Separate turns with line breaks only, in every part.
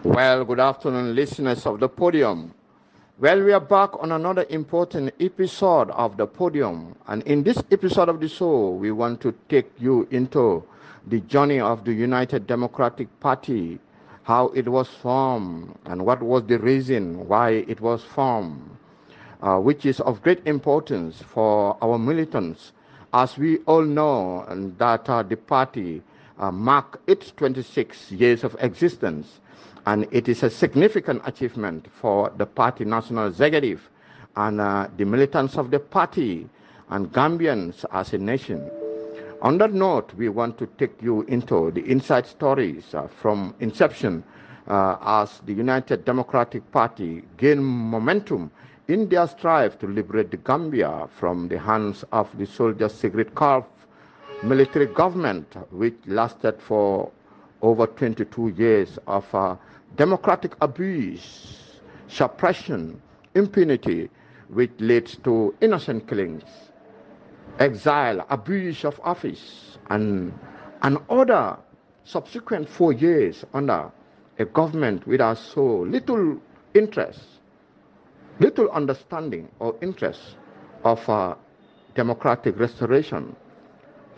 Well, good afternoon, listeners of the Podium. Well, we are back on another important episode of the Podium. And in this episode of the show, we want to take you into the journey of the United Democratic Party, how it was formed, and what was the reason why it was formed, which is of great importance for our militants. As we all know, and that the party marked its 26 years of existence, and it is a significant achievement for the party national executive and the militants of the party and Gambians as a nation. On that note, we want to take you into the inside stories from inception as the United Democratic Party gained momentum in their strive to liberate the Gambia from the hands of the soldiers' secret calf military government, which lasted for over 22 years of democratic abuse, suppression, impunity, which leads to innocent killings, exile, abuse of office, and other subsequent 4 years under a government without so little interest, little understanding or interest of democratic restoration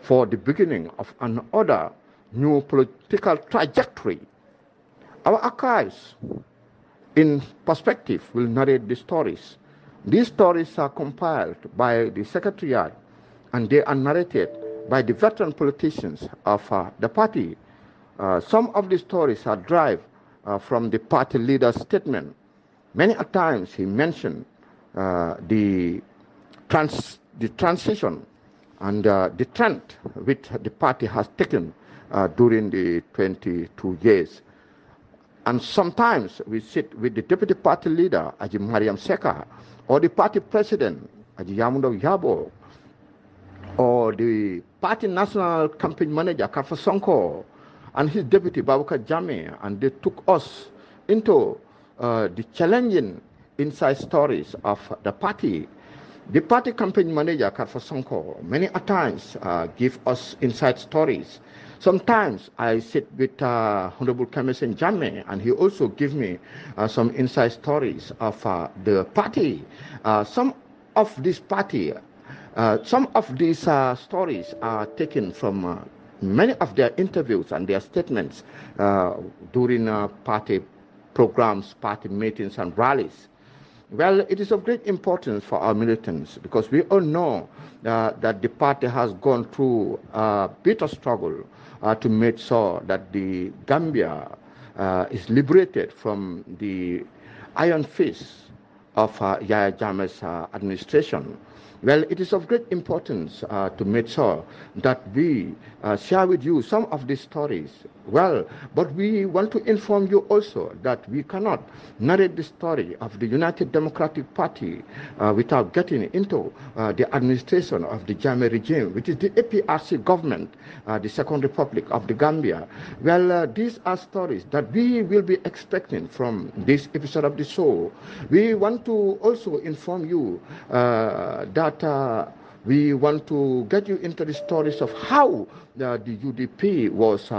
for the beginning of another new political trajectory. Our archives in perspective will narrate the stories. These stories are compiled by the Secretariat and they are narrated by the veteran politicians of the party. Some of the stories are derived from the party leader's statement. Many a times he mentioned the transition and the trend which the party has taken during the 22 years. And sometimes we sit with the deputy party leader, Aji Mariam Seka, or the party president, Aji Yamundo Yabo, or the party national campaign manager, Kafa Sonko, and his deputy, Babuka Jame, and they took us into the challenging inside stories of the party. The party campaign manager, Kafa Sonko, many a times give us inside stories. Sometimes I sit with Honorable Commission Jammeh, and he also gives me some inside stories of the party. Some of these stories are taken from many of their interviews and their statements during party programs, party meetings, and rallies. Well, it is of great importance for our militants because we all know that the party has gone through a bitter struggle to make sure that the Gambia is liberated from the iron fist of Yahya Jammeh's administration. Well, it is of great importance to make sure that we share with you some of these stories. Well, but we want to inform you also that we cannot narrate the story of the United Democratic Party without getting into the administration of the Jammeh regime, which is the APRC government, the Second Republic of the Gambia. Well, these are stories that we will be expecting from this episode of the show. We want to also inform you that we want to get you into the stories of how the UDP was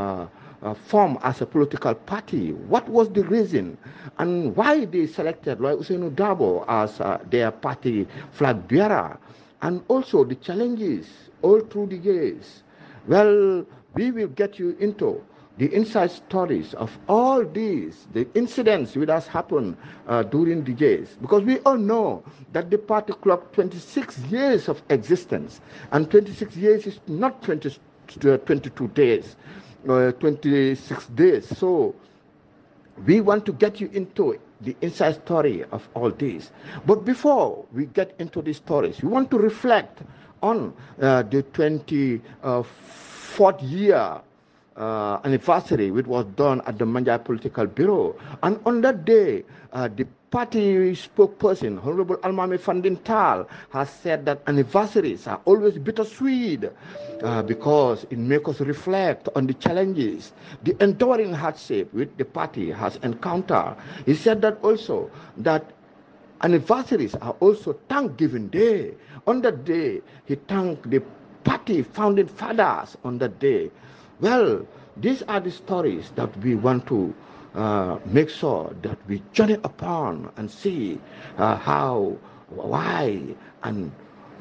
formed as a political party. What was the reason and why they selected Loy Ousainou Darboe as their party flag bearer, and also the challenges all through the years. Well, we will get you into the inside stories of all these, the incidents which has happened during the years, because we all know that the party clocked 26 years of existence, and 26 years is not 22 days, 26 days. So we want to get you into the inside story of all this. But before we get into the stories, we want to reflect on the 24th year anniversary, which was done at the Manjai Political Bureau. And on that day, the party spokesperson, Honorable Almami Fandintal, has said that anniversaries are always bittersweet because it makes us reflect on the challenges, the enduring hardship which the party has encountered. He said that also that anniversaries are also Thanksgiving Day. On that day, he thanked the party founding fathers on that day. Well, These are the stories that we want to make sure that we journey upon and see how, why, and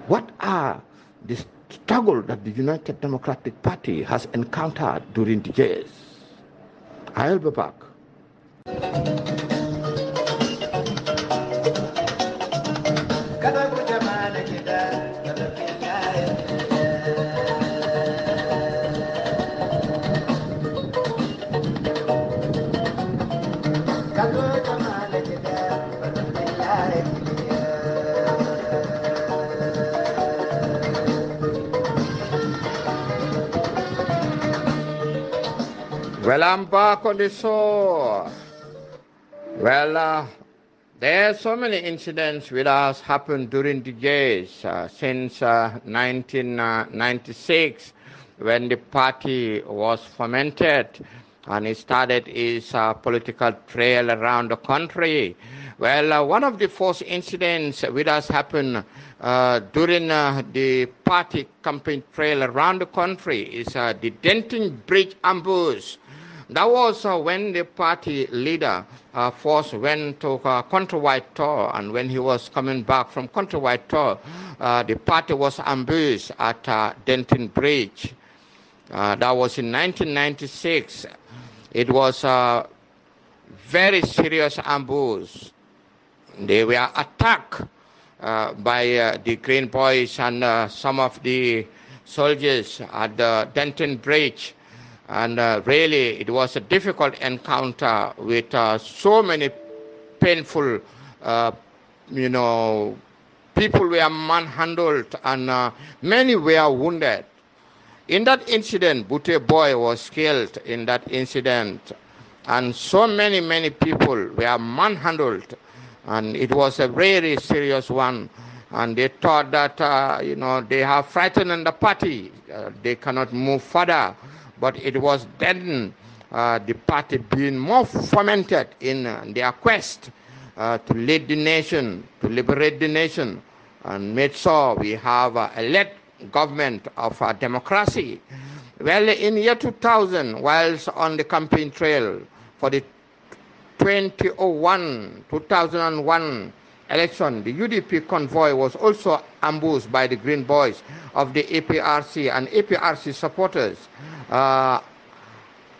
what are the struggle that the United Democratic Party has encountered during the years. I'll be back. Well, I'm back on the show. Well, there are so many incidents which has happened during the years since 1996, when the party was fermented and it started its political trail around the country. Well, one of the first incidents which has happened during the party campaign trail around the country is the Denton Bridge ambush. That was when the party leader first went to countrywide tour, and when he was coming back from countrywide tour, the party was ambushed at Denton Bridge. That was in 1996. It was a very serious ambush. They were attacked by the Green Boys and some of the soldiers at the Denton Bridge. And really, it was a difficult encounter with so many painful, people were manhandled and many were wounded. In that incident, Bute Boy was killed in that incident. And so many people were manhandled. And it was a very serious one. And they thought that, they have frightened the party. They cannot move further. But it was then the party being more fermented in their quest to lead the nation, to liberate the nation, and made sure we have a led government of democracy. Well, in year 2000, whilst on the campaign trail for the 2001 election, the UDP convoy was also ambushed by the Green Boys of the APRC and APRC supporters at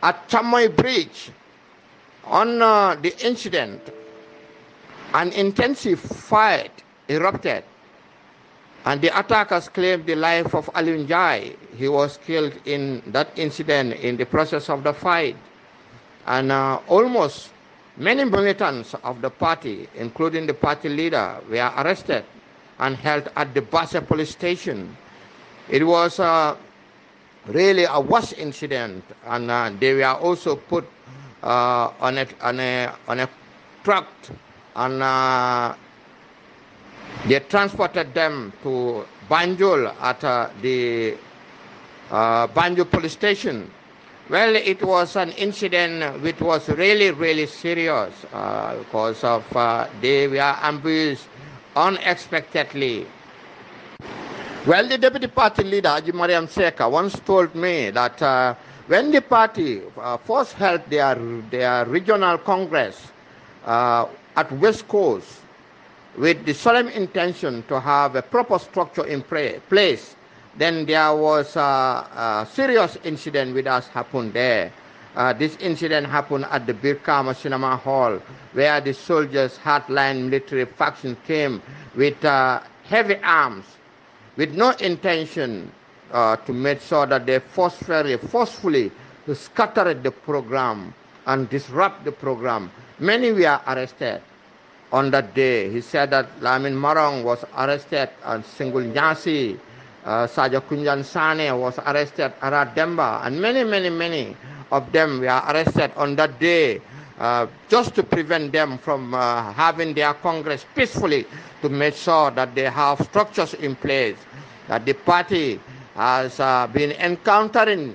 𝒂𝒊𝒏 Bridge. On the incident, an intensive fight erupted, and the attackers claimed the life of Aliun Jai. He was killed in that incident in the process of the fight. And almost many militants of the party, including the party leader, were arrested and held at the Basse police station. It was really a worse incident, and they were also put on a truck, and they transported them to Banjul at the Banjul police station. Well, it was an incident which was really serious because of they were ambushed unexpectedly. Well, the deputy party leader, Haji Mariam Seka, once told me that when the party first held their regional congress at West Coast with the solemn intention to have a proper structure in place, then there was a serious incident which has happened there. This incident happened at the Birkama Cinema Hall, where the soldiers, hardline military faction came with heavy arms, with no intention to make sure that they forcefully scattered the program and disrupt the program. Many were arrested on that day. He said that Lamin Marong was arrested and Singul Nyasi, Saja Kunjan Sane was arrested, Arad Demba, and many of them were arrested on that day just to prevent them from having their congress peacefully, to make sure that they have structures in place. That the party has been encountering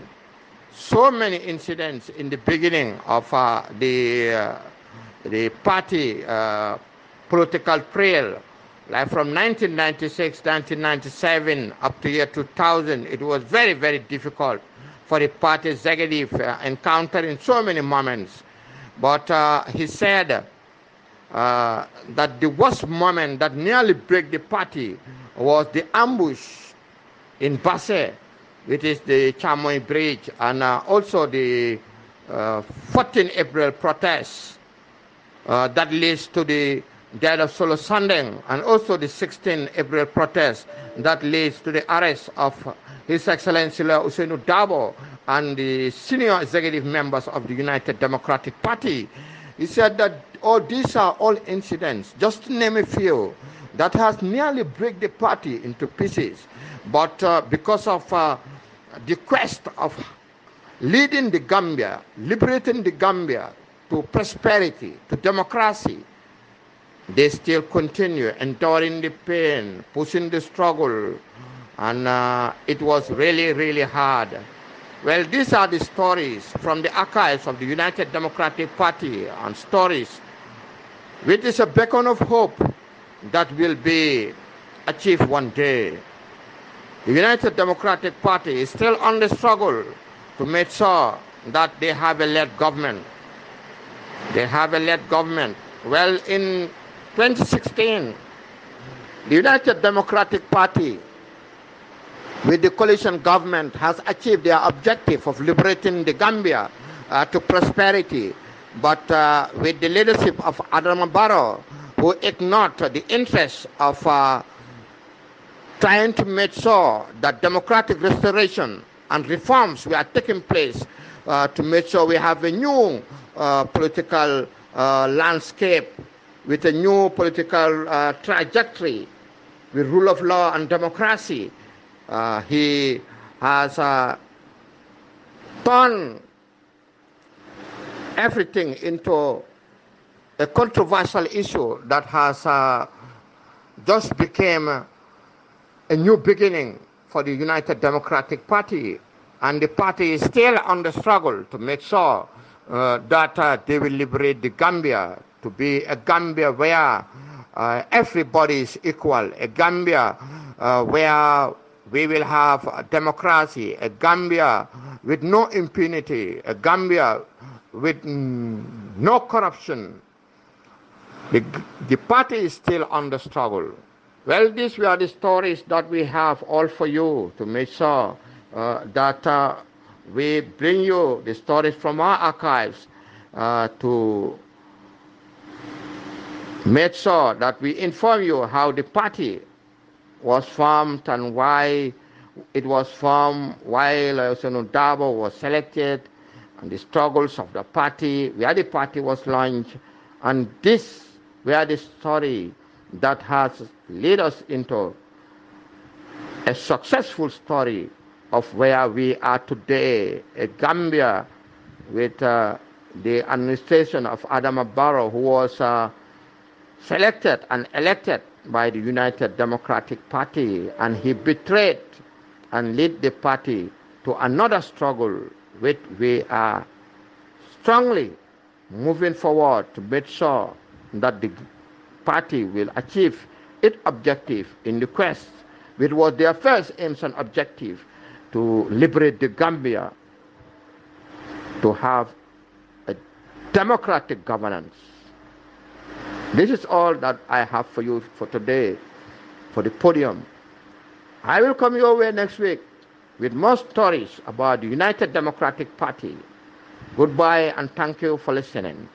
so many incidents in the beginning of the party political trail. Like from 1996, 1997 up to year 2000, it was very difficult for the party executive, encountering so many moments. But he said that the worst moment that nearly broke the party was the ambush in Basse, which is the Chamoy Bridge, and also the 14 April protests that leads to the death of Solo Sandeng, and also the 16 April protest that leads to the arrest of His Excellency Ousseynou Dabo and the senior executive members of the United Democratic Party. He said that all these are all incidents, just to name a few, that has nearly break the party into pieces. But because of the quest of leading the Gambia, liberating the Gambia to prosperity, to democracy, they still continue enduring the pain, pushing the struggle, and it was really, really hard. Well, these are the stories from the archives of the United Democratic Party, and stories which is a beacon of hope that will be achieved one day. The United Democratic Party is still on the struggle to make sure that they have a led government. They have a led government. Well, in 2016, the United Democratic Party with the coalition government has achieved their objective of liberating the Gambia to prosperity. But with the leadership of Adama Barrow, who ignored the interests of trying to make sure that democratic restoration and reforms were taking place to make sure we have a new political landscape with a new political trajectory with rule of law and democracy. He has turned everything into a controversial issue that has just become a new beginning for the United Democratic Party, and the party is still on the struggle to make sure that they will liberate the Gambia to be a Gambia where everybody is equal, a Gambia where we will have democracy, a Gambia with no impunity, a Gambia with no corruption. The party is still on the struggle. Well, these were the stories that we have all for you to make sure that we bring you the stories from our archives to make sure that we inform you how the party was formed and why it was formed, while Ousseynou Dabo was selected, and the struggles of the party, where the party was launched, and this were the story that has led us into a successful story of where we are today, a Gambia with the administration of Adama Barrow, who was selected and elected by the United Democratic Party, and he betrayed and led the party to another struggle which we are strongly moving forward to make sure that the party will achieve its objective in the quest, which was their first aims and objective, to liberate the Gambia, to have a democratic governance. This is all that I have for you for today, for the podium. I will come your way next week with more stories about the United Democratic Party. Goodbye and thank you for listening.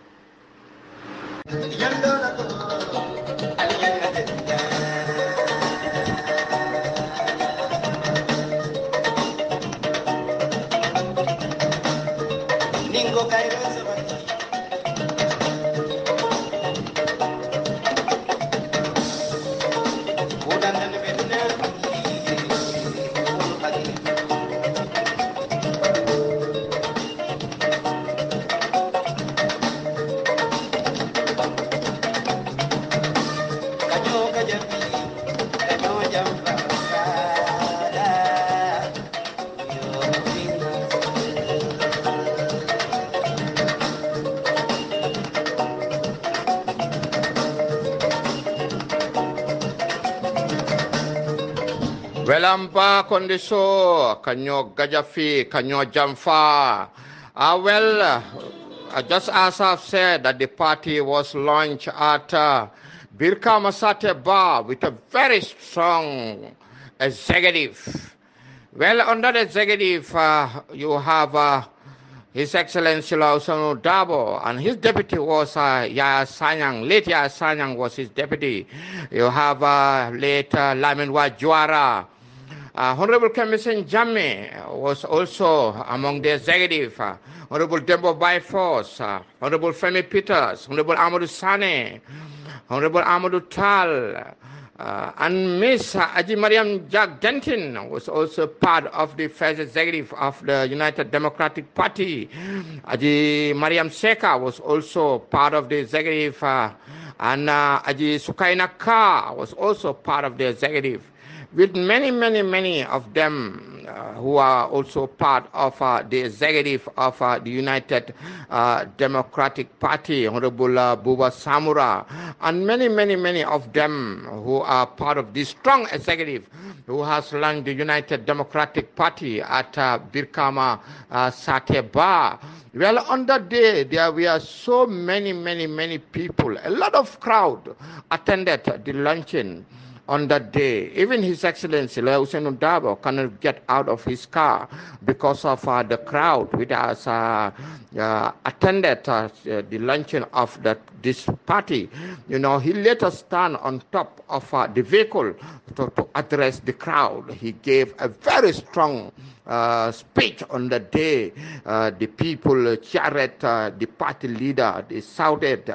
Well, I'm back on the show. Kanyo Gajafi, Kanyo Jamfa. Just as I've said, that the party was launched at 𝒂𝒄𝒄𝒏 with a very strong executive. Well, under the executive, you have His Excellency 𝒂𝒄𝒄𝒏, and his deputy was Yahya Sanyang. Late Yahya Sanyang was his deputy. You have late Laminwa Juara. Honorable Commission Jammeh was also among the executive. Honorable Dembo Bifos, Honorable Femi Peters, Honorable Amadou Sane, Honorable Amadou Tal, and Miss Aji Mariam Jack Denton was also part of the first executive of the United Democratic Party. Aji Mariam Seka was also part of the executive, and Aji Sukaina Ka was also part of the executive, with many of them who are also part of the executive of the United Democratic Party, Honorable Buba Samura, and many of them who are part of the strong executive who has launched the United Democratic Party at 𝒂𝒄𝒄𝒏. Well, on that day, there were so many people. A lot of crowd attended the luncheon on that day. Even His Excellency 𝒂𝒄𝒄𝒏 cannot get out of his car because of the crowd which has attended the luncheon of this party. You know, he let us stand on top of the vehicle to address the crowd. He gave a very strong speech on the day. The people cheered the party leader. They shouted,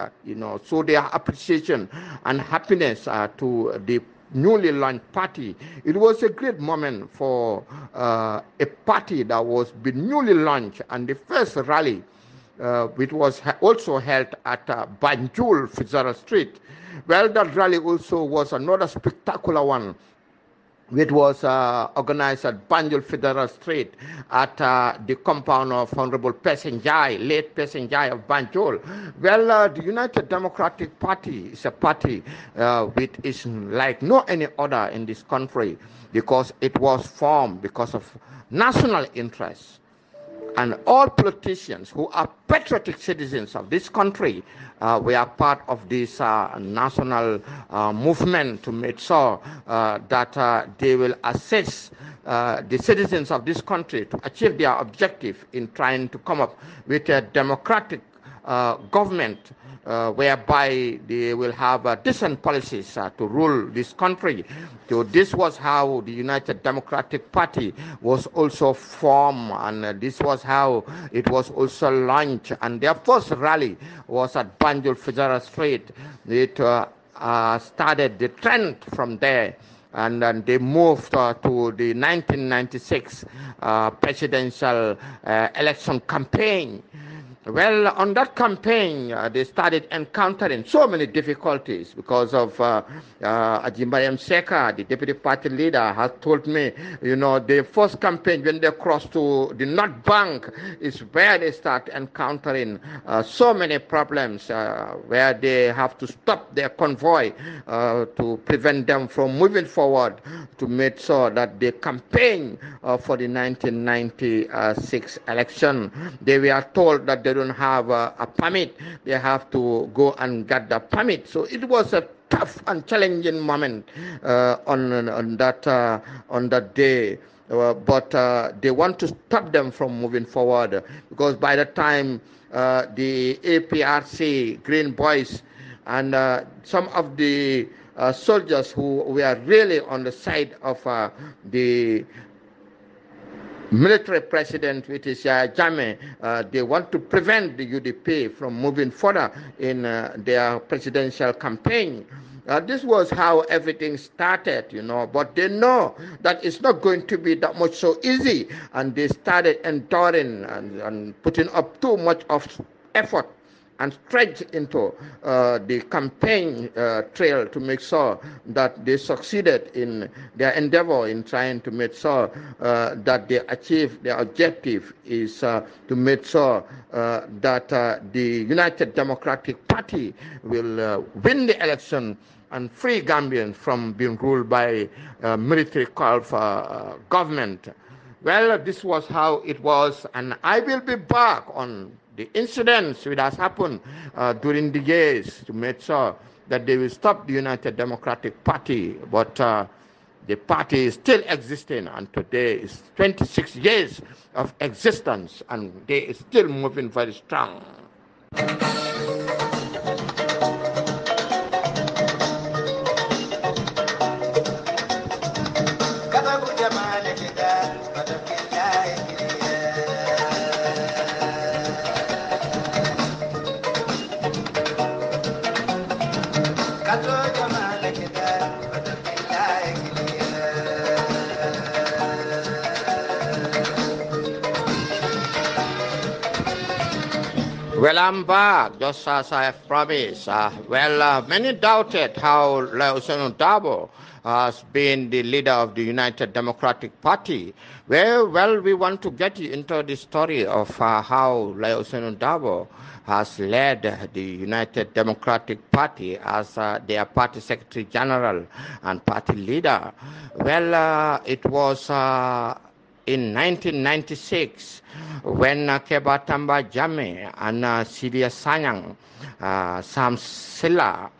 show their appreciation and happiness to the newly launched party. It was a great moment for a party that was been newly launched, and the first rally, which was also held at Banjul Federal Street. Well, that rally also was another spectacular one, which was organized at Banjul Federal Street at the compound of Honorable 𝒂𝒄𝒄𝒏, late 𝒂𝒄𝒄𝒏 of Banjul. Well, the United Democratic Party is a party which is like no any other in this country, because it was formed because of national interests. And all politicians who are patriotic citizens of this country were part of this national movement to make sure that they will assist the citizens of this country to achieve their objective in trying to come up with a democratic government whereby they will have decent policies to rule this country. So this was how the United Democratic Party was also formed, and this was how it was also launched. And their first rally was at Banjul Federal Street. It started the trend from there, and then they moved to the 1996 presidential election campaign. Well, on that campaign, they started encountering so many difficulties because of Aji Mariam Seka, the deputy party leader, has told me, the first campaign when they crossed to the North Bank is where they start encountering so many problems, where they have to stop their convoy to prevent them from moving forward to make sure that they campaign for the 1996 election. They were told that they don't have a permit. They have to go and get the permit. So it was a tough and challenging moment on that day. But they want to stop them from moving forward, because by the time the APRC, Green Boys, and some of the soldiers who were really on the side of the military president, which is Jammeh, they want to prevent the UDP from moving further in their presidential campaign. This was how everything started, but they know that it's not going to be that much so easy, and they started enduring and putting up too much of effort and stretch into the campaign trail to make sure that they succeeded in their endeavor in trying to make sure that they achieve their objective is to make sure that the United Democratic Party will win the election and free Gambians from being ruled by military government. Well, this was how it was, and I will be back on the incidents which has happened during the years to make sure that they will stop the United Democratic Party. But the party is still existing, and today is 26 years of existence, and they are still moving very strong. Well, I'm back, just as I have promised. Many doubted how 𝒂𝒐𝒊𝒏 has been the leader of the United Democratic Party. Well, we want to get you into the story of how 𝒂𝒐𝒊𝒏 has led the United Democratic Party as their party secretary general and party leader. Well, it was in 1996 when 𝒘𝒄𝒄𝒏𝒏𝒆𝒍 and 𝒕𝒉𝒊𝒔 Sanyang, Sam Silla,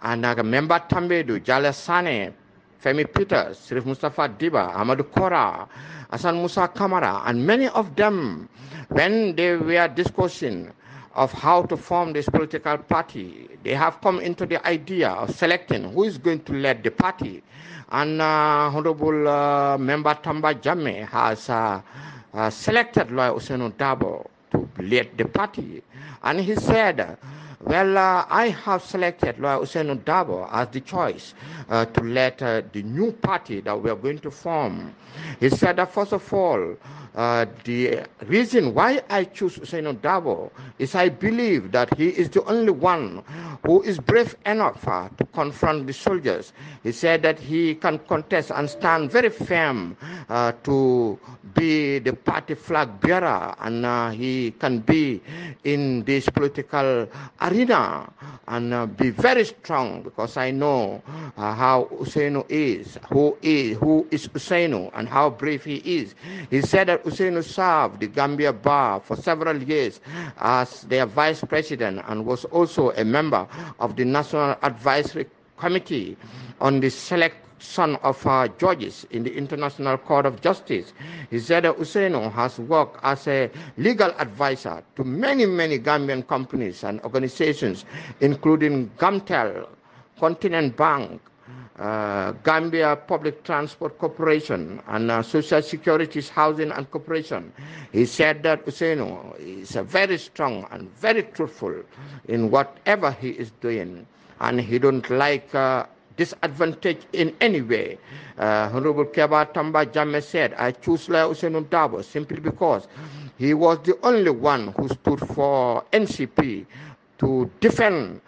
and member Tambedu, Jale Sane, Femi Peters, Sirif Mustafa Diba, Amadou Kora, Hassan Musa Kamara, and many of them, when they were discussing of how to form this political party, they have come into the idea of selecting who is going to lead the party. And Honorable Member Tamba Jammeh has selected 𝒂𝒐𝒊𝒏 to lead the party. And he said, well, I have selected 𝒂𝒐𝒊𝒏 as the choice to lead the new party that we are going to form. He said that first of all, the reason why I choose 𝒂𝒐𝒊𝒏 is I believe that he is the only one who is brave enough to confront the soldiers. He said that he can contest and stand very firm to be the party flag bearer, and he can be in this political arena and be very strong, because I know how Ousainou is, who is Ousainou, and how brave he is. He said that Ousainou served the Gambia Bar for several years as their vice president and was also a member of the National Advisory Committee on the selection of judges in the International Court of Justice. He said that Ousainou has worked as a legal advisor to many Gambian companies and organizations, including Gamtel, Continent Bank, Gambia Public Transport Corporation, and Social Securities Housing and Corporation. He said that Ousainou is very strong and very truthful in whatever he is doing, and he don't like disadvantage in any way. Honorable 𝒘𝒄𝒄𝒏𝒏𝒆𝒍 said, I choose 𝒂𝒐𝒊𝒏 simply because he was the only one who stood for NCP to defend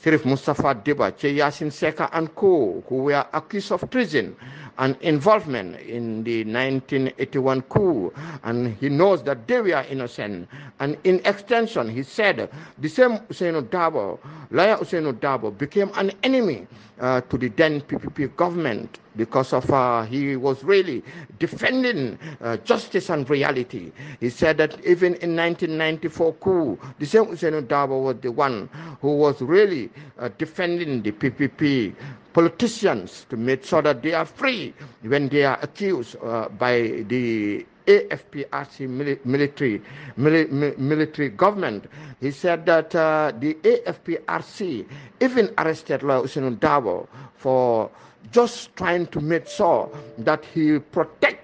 Sirif Mustafa Diba, Yasin Seka and co, who were accused of treason and involvement in the 1981 coup, and he knows that they were innocent. And in extension, he said the same 𝒂𝒐𝒊𝒏 became an enemy to the then PPP government because of he was really defending justice and reality. He said that even in 1994 coup, the same 𝒂𝒐𝒊𝒏 was the one who was really defending the PPP politicians to make sure that they are free when they are accused by the AFPRC military government. He said that the AFPRC even arrested 𝒂𝒐𝒊𝒏 for just trying to make sure that he protect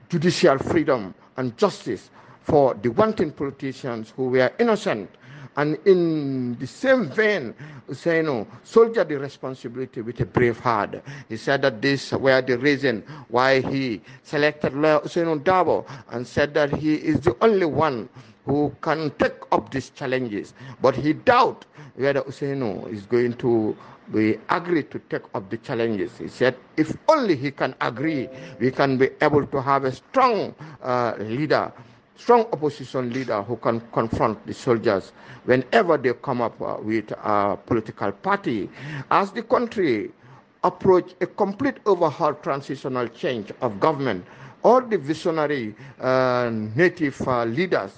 judicial freedom and justice for the wanting politicians who were innocent And in the same vein, Hussein soldiered the responsibility with a brave heart. He said that this were the reason why he selected Hussein Dabo, and said that he is the only one who can take up these challenges. But he doubt whether Hussein is going to we agree to take up the challenges. He said, if only he can agree, we can be able to have a strong leader, strong opposition leader who can confront the soldiers whenever they come up with a political party. As the country approach a complete overhaul transitional change of government, all the visionary native leaders,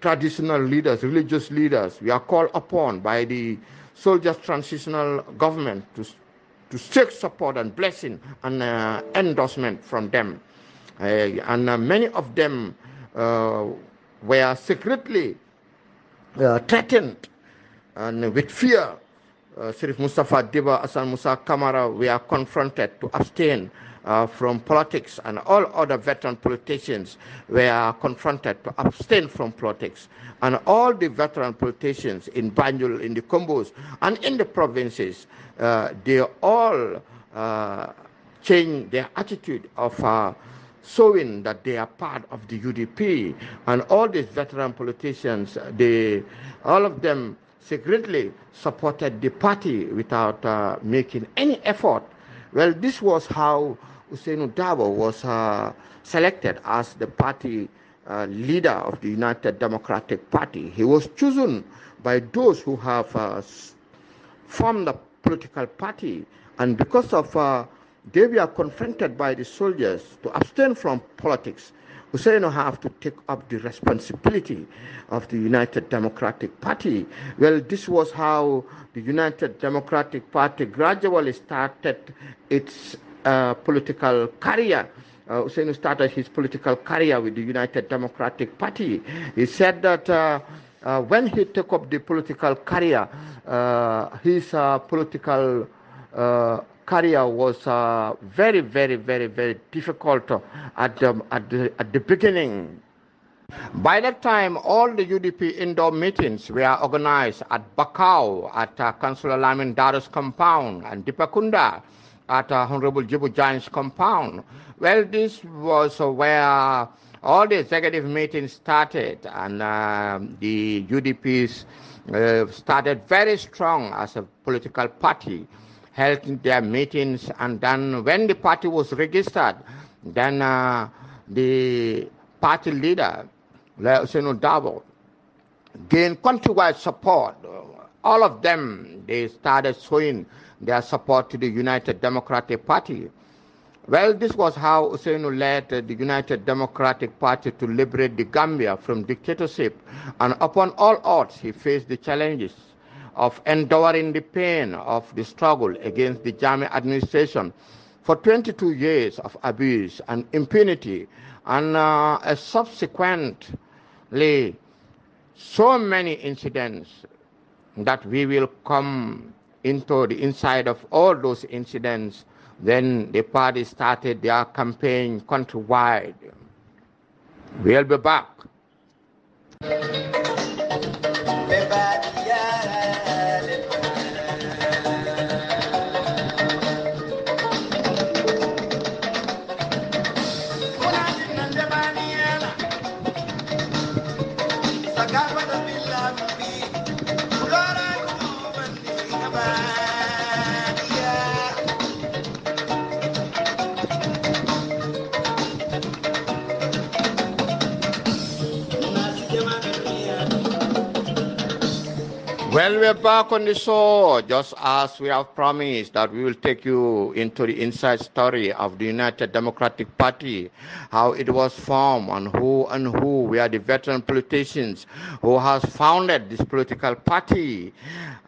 traditional leaders, religious leaders, we are called upon by the soldiers' transitional government to seek support and blessing and endorsement from them. And many of them were secretly threatened and with fear. Sharif Mustafa Diba, Hassan Musa Kamara, we are confronted to abstain from politics, and all other veteran politicians were confronted to abstain from politics. And all the veteran politicians in Banjul, in the Combos, and in the provinces, they all changed their attitude of showing that they are part of the UDP. And all these veteran politicians, all of them secretly supported the party without making any effort. Well, this was how Hussein Dabo was selected as the party leader of the United Democratic Party. He was chosen by those who have formed a political party, and because of they were confronted by the soldiers to abstain from politics, Hussein have to take up the responsibility of the United Democratic Party. Well, this was how the United Democratic Party gradually started its political career. Hussein started his political career with the United Democratic Party. He said that when he took up the political career, his political career was very, very, very, very difficult at the beginning. By that time, all the UDP indoor meetings were organized at Bakau, at Councillor Lamin Daro's compound, and Dipakunda at Honorable Jibu Jain's compound. Well, this was where all the executive meetings started, and the UDPs started very strong as a political party, held their meetings, and then when the party was registered, then the party leader, Hussein Dabo, gained countrywide support. All of them, they started showing their support to the United Democratic Party. Well, this was how Hussein led the United Democratic Party to liberate the Gambia from dictatorship, and upon all odds, he faced the challenges of enduring the pain of the struggle against the Jammeh administration for 22 years of abuse and impunity, and subsequently so many incidents that we will come into the inside of all those incidents. Then the party started their campaign countrywide. We'll be back. Well, we're back on the show, just as we have promised that we will take you into the inside story of the United Democratic Party, how it was formed, and who were the veteran politicians who has founded this political party.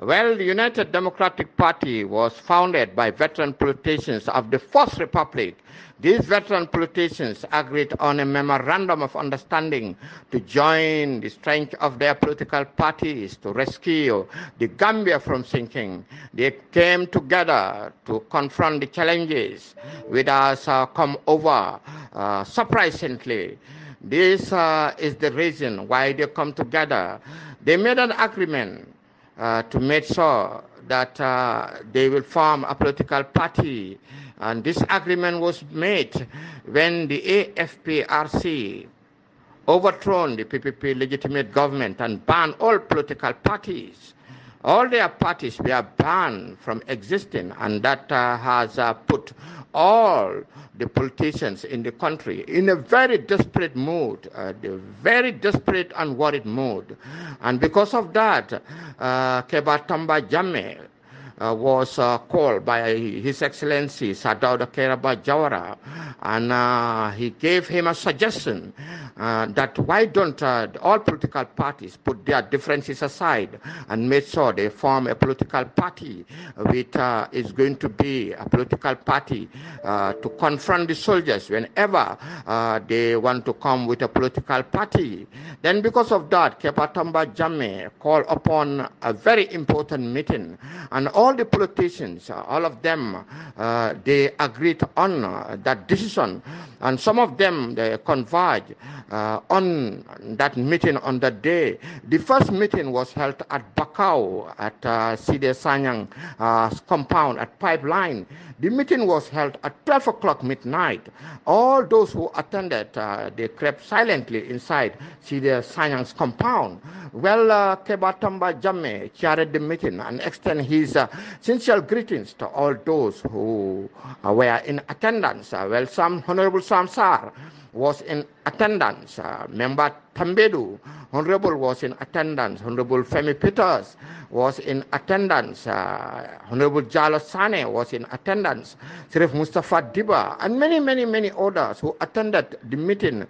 Well, the United Democratic Party was founded by veteran politicians of the First Republic. These veteran politicians agreed on a memorandum of understanding to join the strength of their political parties to rescue the Gambia from sinking. They came together to confront the challenges which has come over surprisingly. This is the reason why they come together. They made an agreement to make sure that they will form a political party. And this agreement was made when the AFPRC overthrown the PPP legitimate government and banned all political parties. All their parties were banned from existing, and that has put all the politicians in the country in a very desperate mood, very desperate and worried mood. And because of that, 𝒘𝒐𝒊𝒏 was called by His Excellency Sir Jdawda Jawara, and he gave him a suggestion that why don't all political parties put their differences aside and make sure they form a political party which is going to be a political party to confront the soldiers whenever they want to come with a political party. Then because of that, 𝒘𝒐𝒊𝒏 called upon a very important meeting, and all the politicians, all of them, they agreed on that decision, and some of them they converged on that meeting on that day. The first meeting was held at Bakau at 𝒕𝒉𝒊𝒔 compound at Pipeline. The meeting was held at 12 o'clock midnight. All those who attended, they crept silently inside 𝒕𝒉𝒊𝒔's compound. Well, 𝒘𝒐𝒊𝒏 chaired the meeting and extended his sincere greetings to all those who were in attendance. Well, Honorable Sam Sarr was in attendance. Member Tambedu, Honorable, was in attendance. Honorable Femi Peters was in attendance. Honorable Jalo Sane was in attendance. Sheriff Mustafa Diba and many others who attended the meeting.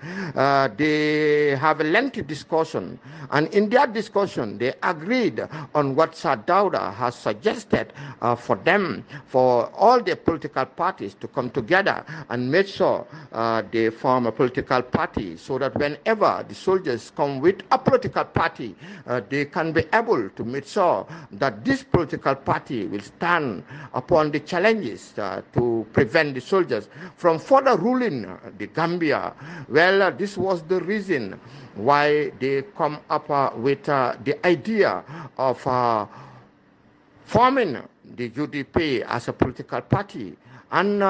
They have a lengthy discussion, and in their discussion they agreed on what Sir Dawda has suggested for them, for all the political parties to come together and make sure they form a political party, so that whenever the soldiers come with a political party, they can be able to make sure that this political party will stand upon the challenges to prevent the soldiers from further ruling the Gambia. Well, this was the reason why they come up with the idea of forming the UDP as a political party. And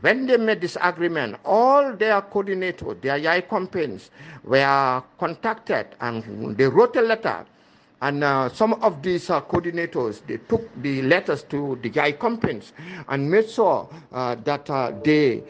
when they made this agreement, all their coordinators, their YI campaigns, were contacted, and they wrote a letter. And some of these coordinators, they took the letters to the YI campaigns and made sure that they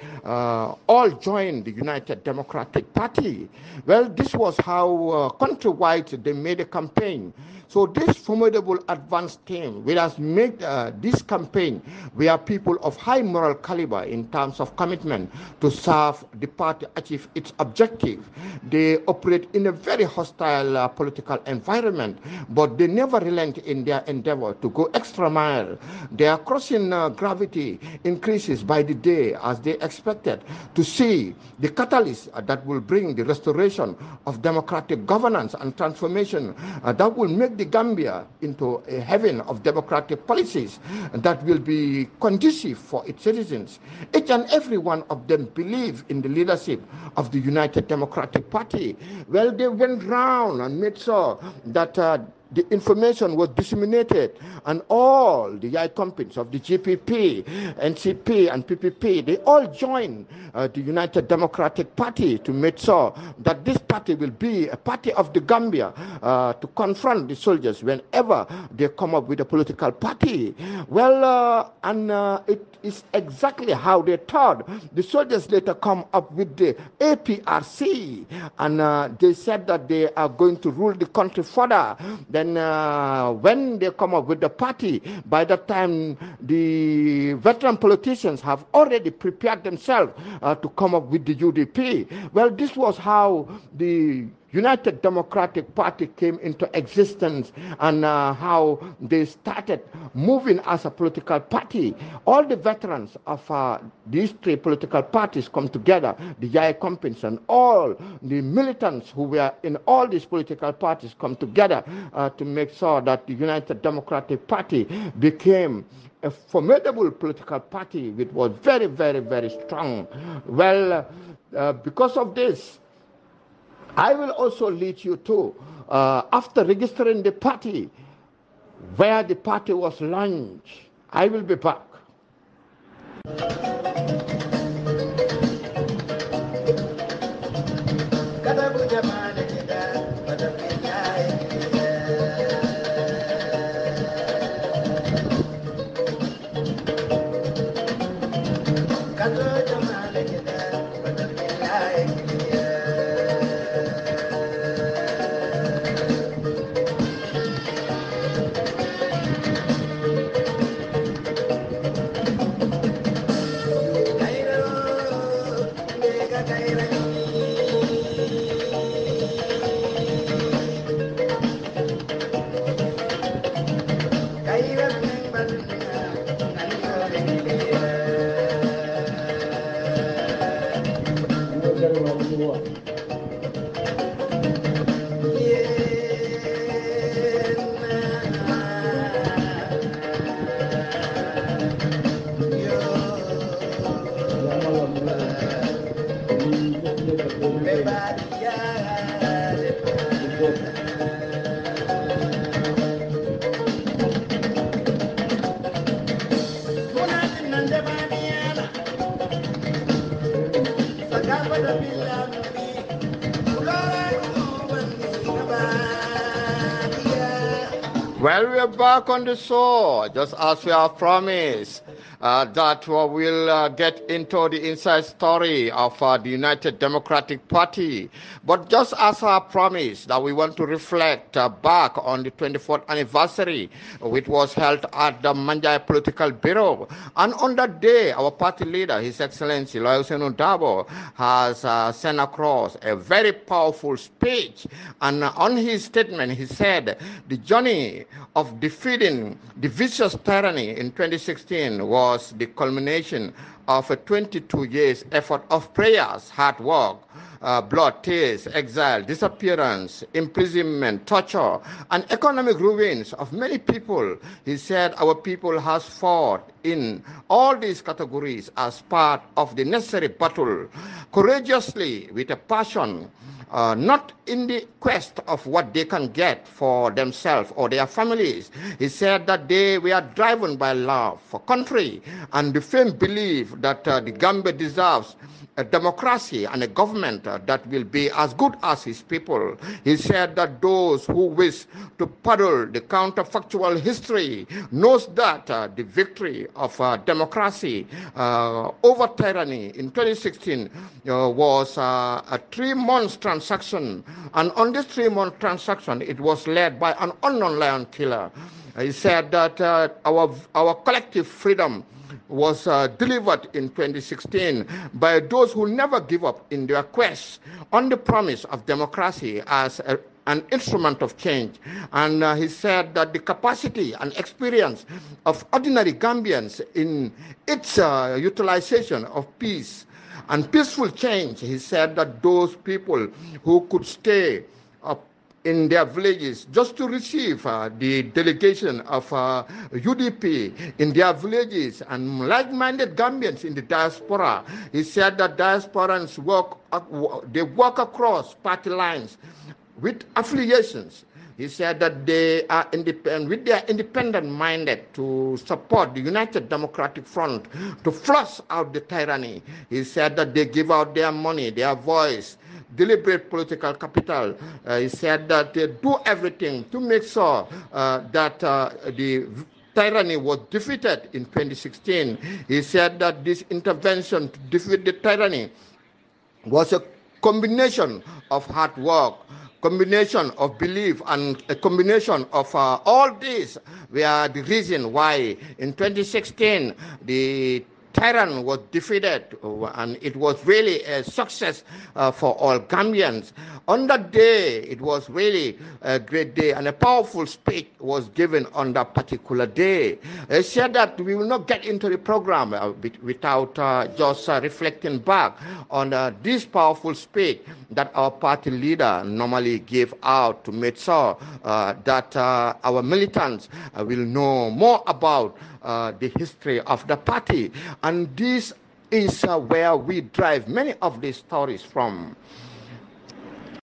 all joined the United Democratic Party. Well, this was how countrywide they made a campaign. So this formidable advanced team, which has made this campaign, we are people of high moral caliber in terms of commitment to serve the party, achieve its objective. They operate in a very hostile political environment, but they never relent in their endeavor to go extra mile. Their crossing gravity increases by the day as they expected to see the catalyst that will bring the restoration of democratic governance and transformation that will make the Gambia into a heaven of democratic policies that will be conducive for its citizens. Each and every one of them believe in the leadership of the United Democratic Party. Well, they went round and made sure that the information was disseminated, and all the YI companies of the GPP, NCP, and PPP, they all joined the United Democratic Party to make sure that this party will be a party of the Gambia to confront the soldiers whenever they come up with a political party. Well, it is exactly how they thought. The soldiers later come up with the APRC, and they said that they are going to rule the country further. Then when they come up with the party, by that time the veteran politicians have already prepared themselves to come up with the UDP. Well, this was how the United Democratic Party came into existence, and how they started moving as a political party. All the veterans of these three political parties come together, the YI companies and all the militants who were in all these political parties come together to make sure that the United Democratic Party became a formidable political party which was very, very, very strong. Well, because of this, I will also lead you to after registering the party, where the party was launched. I will be back. Well, we are back on the show, just as we have promised, that we'll get into the inside story of the United Democratic Party. But just as I promised, that we want to reflect back on the 24th anniversary, which was held at the Manjai Political Bureau. And on that day, our party leader, His Excellency 𝒂𝒄𝒄𝒏𝒏𝒆𝒍, has sent across a very powerful speech. And on his statement, he said, the journey of defeating the vicious tyranny in 2016 was the culmination of a 22 years effort of prayers, hard work, blood, tears, exile, disappearance, imprisonment, torture, and economic ruins of many people. He said our people has fought in all these categories as part of the necessary battle, courageously, with a passion, not in the quest of what they can get for themselves or their families. He said that they were driven by love for country and the firm belief that the Gambia deserves a democracy and a government that will be as good as his people. He said that those who wish to paddle the counterfactual history knows that the victory of democracy over tyranny in 2016 was a 3-month transaction, and on this 3-month transaction it was led by an unknown lion killer. He said that our collective freedom was delivered in 2016 by those who never give up in their quest on the promise of democracy as an instrument of change. And he said that the capacity and experience of ordinary Gambians in its utilization of peace and peaceful change, he said that those people who could stay in their villages just to receive the delegation of UDP in their villages, and like-minded Gambians in the diaspora. He said that diasporans work across party lines with affiliations. He said that they are independent, with their independent minded to support the United Democratic Front to flush out the tyranny. He said that they give out their money, their voice, deliberate political capital. He said that they do everything to make sure that the tyranny was defeated in 2016. He said that this intervention to defeat the tyranny was a combination of hard work, combination of belief, and a combination of all these were the reason why in 2016 the tyrant was defeated, and it was really a success for all Gambians. On that day, it was really a great day, and a powerful speech was given on that particular day. I said that we will not get into the program without just reflecting back on this powerful speech that our party leader normally give out to make sure that our militants will know more about the history of the party. And this is where we drive many of these stories from.